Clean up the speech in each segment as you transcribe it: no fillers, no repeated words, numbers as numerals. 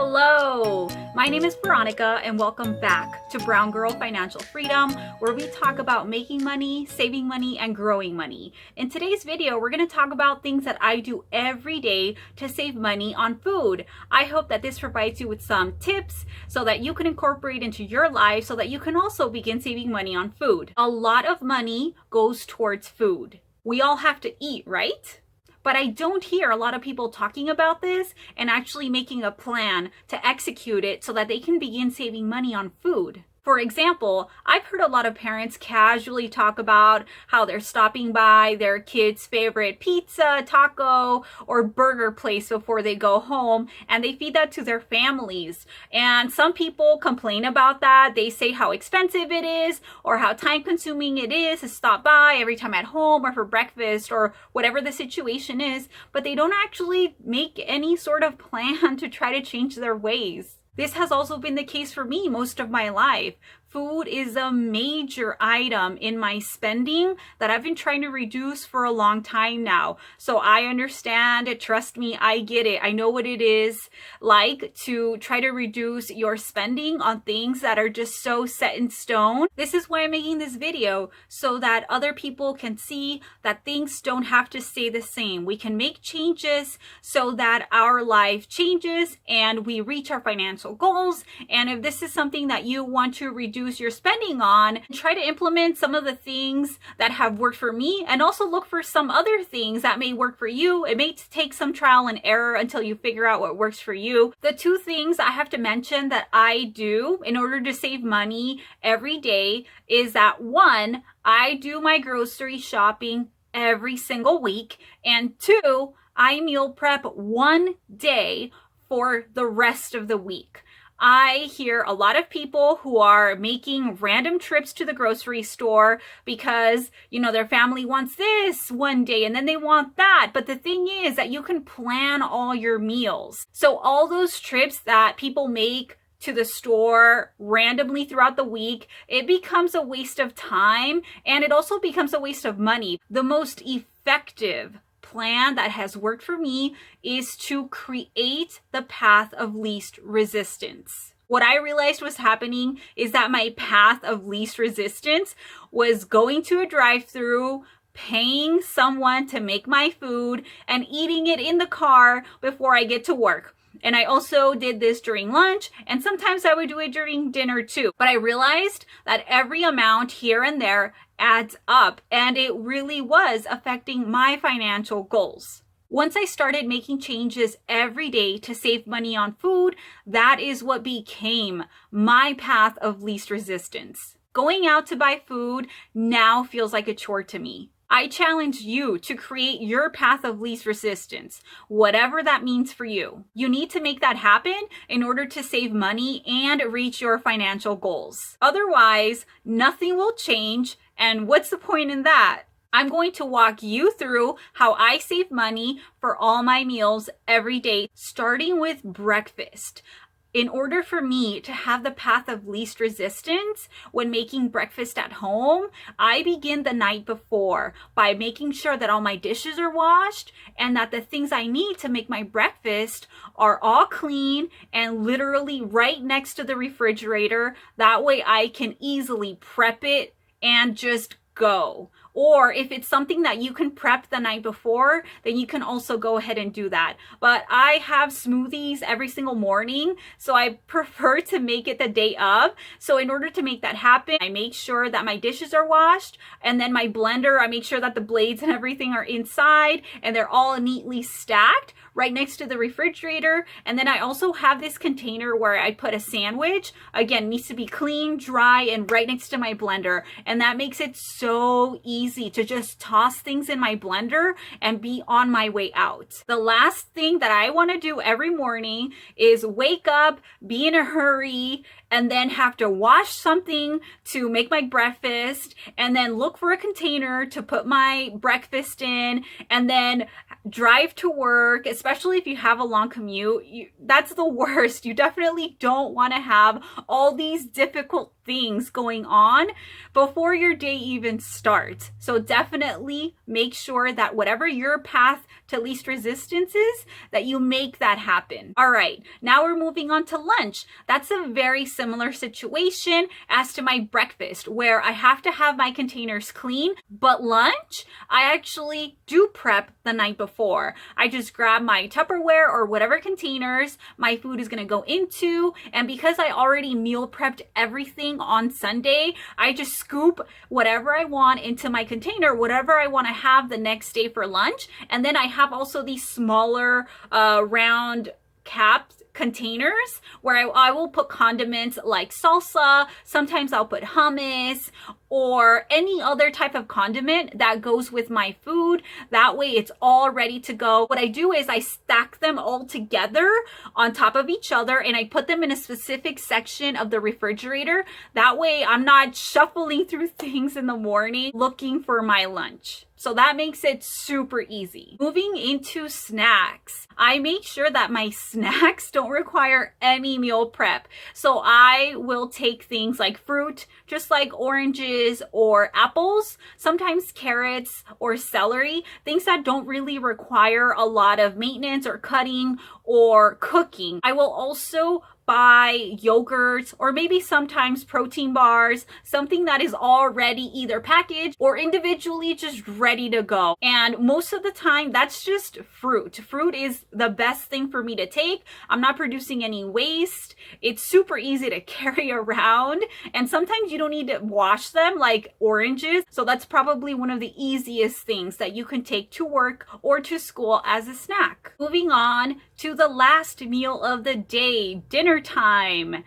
Hello, my name is Veronica and welcome back to Brown Girl Financial Freedom, where we talk about making money, saving money, and growing money. In today's video, we're going to talk about things that I do every day to save money on food. I hope that this provides you with some tips so that you can incorporate into your life so that you can also begin saving money on food. A lot of money goes towards food. We all have to eat, right? But I don't hear a lot of people talking about this and actually making a plan to execute it so that they can begin saving money on food. For example, I've heard a lot of parents casually talk about how they're stopping by their kids' favorite pizza, taco, or burger place before they go home, and they feed that to their families. And some people complain about that. They say how expensive it is or how time-consuming it is to stop by every time at home or for breakfast or whatever the situation is, but they don't actually make any sort of plan to try to change their ways. This has also been the case for me most of my life. Food is a major item in my spending that I've been trying to reduce for a long time now. So I understand, trust me, I get it. I know what it is like to try to reduce your spending on things that are just so set in stone. This is why I'm making this video, so that other people can see that things don't have to stay the same. We can make changes so that our life changes and we reach our financial goals. And if this is something that you want to reduce your spending on, try to implement some of the things that have worked for me and also look for some other things that may work for you. It may take some trial and error until you figure out what works for you. The two things I have to mention that I do in order to save money every day is that one, I do my grocery shopping every single week, and two, I meal prep one day for the rest of the week. I hear a lot of people who are making random trips to the grocery store because, their family wants this one day and then they want that. But the thing is that you can plan all your meals. So all those trips that people make to the store randomly throughout the week, it becomes a waste of time and it also becomes a waste of money. The most effective plan that has worked for me is to create the path of least resistance. What I realized was happening is that my path of least resistance was going to a drive-through, paying someone to make my food, and eating it in the car before I get to work. And I also did this during lunch, and sometimes I would do it during dinner too. But I realized that every amount here and there adds up, and it really was affecting my financial goals. Once I started making changes every day to save money on food, that is what became my path of least resistance. Going out to buy food now feels like a chore to me. I challenge you to create your path of least resistance, whatever that means for you. You need to make that happen in order to save money and reach your financial goals. Otherwise, nothing will change, and what's the point in that? I'm going to walk you through how I save money for all my meals every day, starting with breakfast. In order for me to have the path of least resistance when making breakfast at home, I begin the night before by making sure that all my dishes are washed and that the things I need to make my breakfast are all clean and literally right next to the refrigerator. That way I can easily prep it and just go. Or if it's something that you can prep the night before, then you can also go ahead and do that. But I have smoothies every single morning, so I prefer to make it the day of. So in order to make that happen, I make sure that my dishes are washed, and then my blender, I make sure that the blades and everything are inside and they're all neatly stacked right next to the refrigerator. And then I also have this container where I put a sandwich. Again, needs to be clean, dry, and right next to my blender. And that makes it so easy to just toss things in my blender and be on my way out. The last thing that I want to do every morning is wake up, be in a hurry, and then have to wash something to make my breakfast, and then look for a container to put my breakfast in, and then drive to work, especially if you have a long commute. That's the worst. You definitely don't want to have all these difficult things going on before your day even starts. So definitely make sure that whatever your path to least resistance is, that you make that happen. All right, now we're moving on to lunch. That's a very similar situation as to my breakfast, where I have to have my containers clean, but lunch, I actually do prep the night before. I just grab my Tupperware or whatever containers my food is gonna go into, and because I already meal prepped everything on Sunday, I just scoop whatever I want into my container, whatever I want to have the next day for lunch. And then I have also these smaller round capped containers where I will put condiments like salsa. Sometimes I'll put hummus or any other type of condiment that goes with my food. That way it's all ready to go. What I do is I stack them all together on top of each other and I put them in a specific section of the refrigerator. That way I'm not shuffling through things in the morning looking for my lunch. So that makes it super easy. Moving into snacks, I make sure that my snacks don't require any meal prep. So I will take things like fruit, just like oranges or apples, sometimes carrots or celery, things that don't really require a lot of maintenance or cutting or cooking. I will also buy yogurts or maybe sometimes protein bars, something that is already either packaged or individually just ready to go. And most of the time that's just fruit. Fruit is the best thing for me to take. I'm not producing any waste. It's super easy to carry around, and sometimes you don't need to wash them like oranges. So that's probably one of the easiest things that you can take to work or to school as a snack. Moving on to the last meal of the day, dinner time.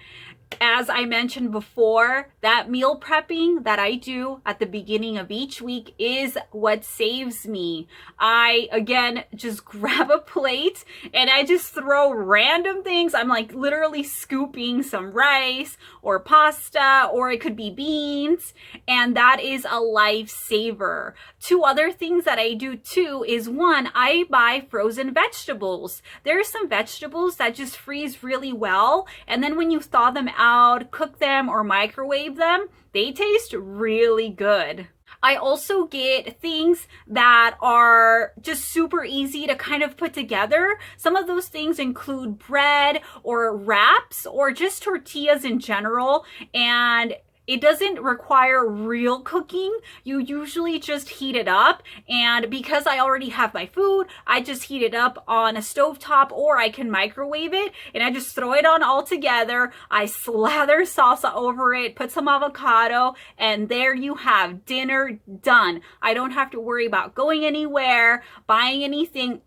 As I mentioned before, that meal prepping that I do at the beginning of each week is what saves me. I, again, just grab a plate and I just throw random things. I'm like literally scooping some rice or pasta, or it could be beans, and that is a lifesaver. Two other things that I do too is, one, I buy frozen vegetables. There are some vegetables that just freeze really well, and then when you thaw them out, cook them, or microwave them, they taste really good. I also get things that are just super easy to kind of put together. Some of those things include bread or wraps or just tortillas in general, and it doesn't require real cooking. You usually just heat it up, and because I already have my food, I just heat it up on a stovetop, or I can microwave it and I just throw it on all together. I slather salsa over it, put some avocado, and there you have dinner done. I don't have to worry about going anywhere, buying anything.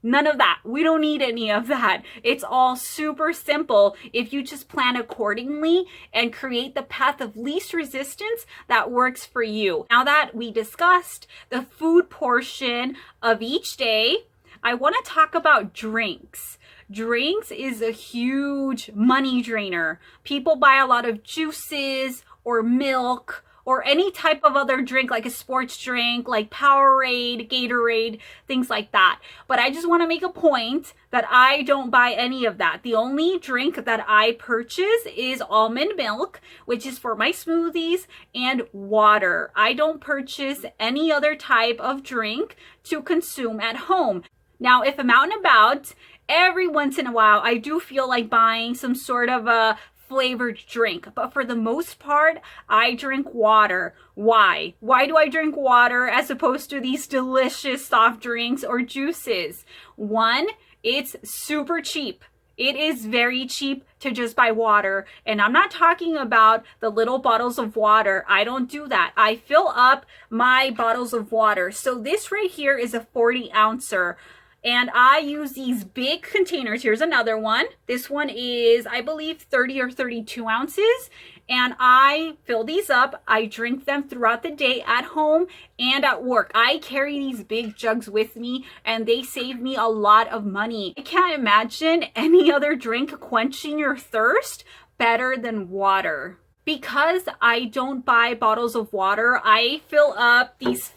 None of that. We don't need any of that. It's all super simple if you just plan accordingly and create the path of least resistance that works for you. Now that we discussed the food portion of each day, I want to talk about drinks. Drinks is a huge money drainer. People buy a lot of juices or milk or any type of other drink, like a sports drink, like Powerade, Gatorade, things like that. But I just want to make a point that I don't buy any of that. The only drink that I purchase is almond milk, which is for my smoothies, and water. I don't purchase any other type of drink to consume at home. Now, if I'm out and about, every once in a while, I do feel like buying some sort of a flavored drink, but for the most part, I drink water. Why? Why do I drink water as opposed to these delicious soft drinks or juices? One, it's super cheap. It is very cheap to just buy water, and I'm not talking about the little bottles of water. I don't do that. I fill up my bottles of water. So this right here is a 40-ouncer. And I use these big containers. Here's another one. This one is, I believe, 30 or 32 ounces. And I fill these up. I drink them throughout the day at home and at work. I carry these big jugs with me, and they save me a lot of money. I can't imagine any other drink quenching your thirst better than water. Because I don't buy bottles of water, I fill up these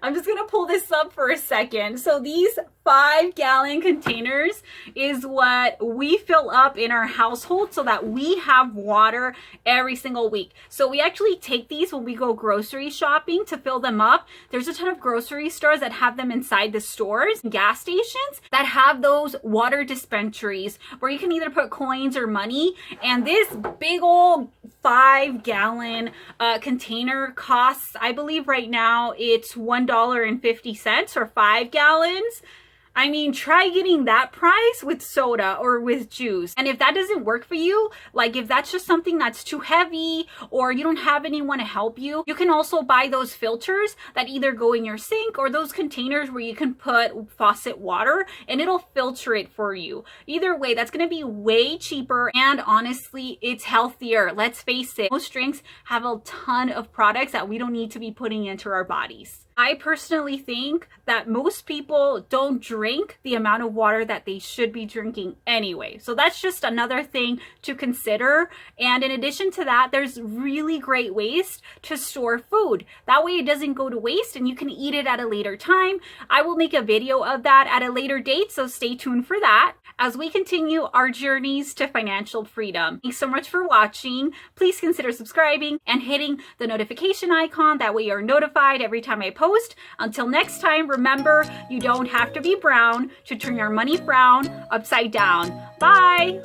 I'm just gonna pull this up for a second. So these 5-gallon containers is what we fill up in our household so that we have water every single week. So we actually take these when we go grocery shopping to fill them up. There's a ton of grocery stores that have them inside the stores, gas stations that have those water dispensaries where you can either put coins or money. And this big old 5-gallon container costs, I believe right now it's $1.50 for 5 gallons. I mean, try getting that price with soda or with juice. And if that doesn't work for you, like if that's just something that's too heavy or you don't have anyone to help you, you can also buy those filters that either go in your sink or those containers where you can put faucet water and it'll filter it for you. Either way, that's gonna be way cheaper and honestly, it's healthier. Let's face it, most drinks have a ton of products that we don't need to be putting into our bodies. I personally think that most people don't drink the amount of water that they should be drinking anyway. So that's just another thing to consider. And in addition to that, there's really great ways to store food. That way it doesn't go to waste and you can eat it at a later time. I will make a video of that at a later date, so stay tuned for that as we continue our journeys to financial freedom. Thanks so much for watching. Please consider subscribing and hitting the notification icon. That way you're notified every time I post. Until next time, remember, you don't have to be brown to turn your money frown upside down. Bye!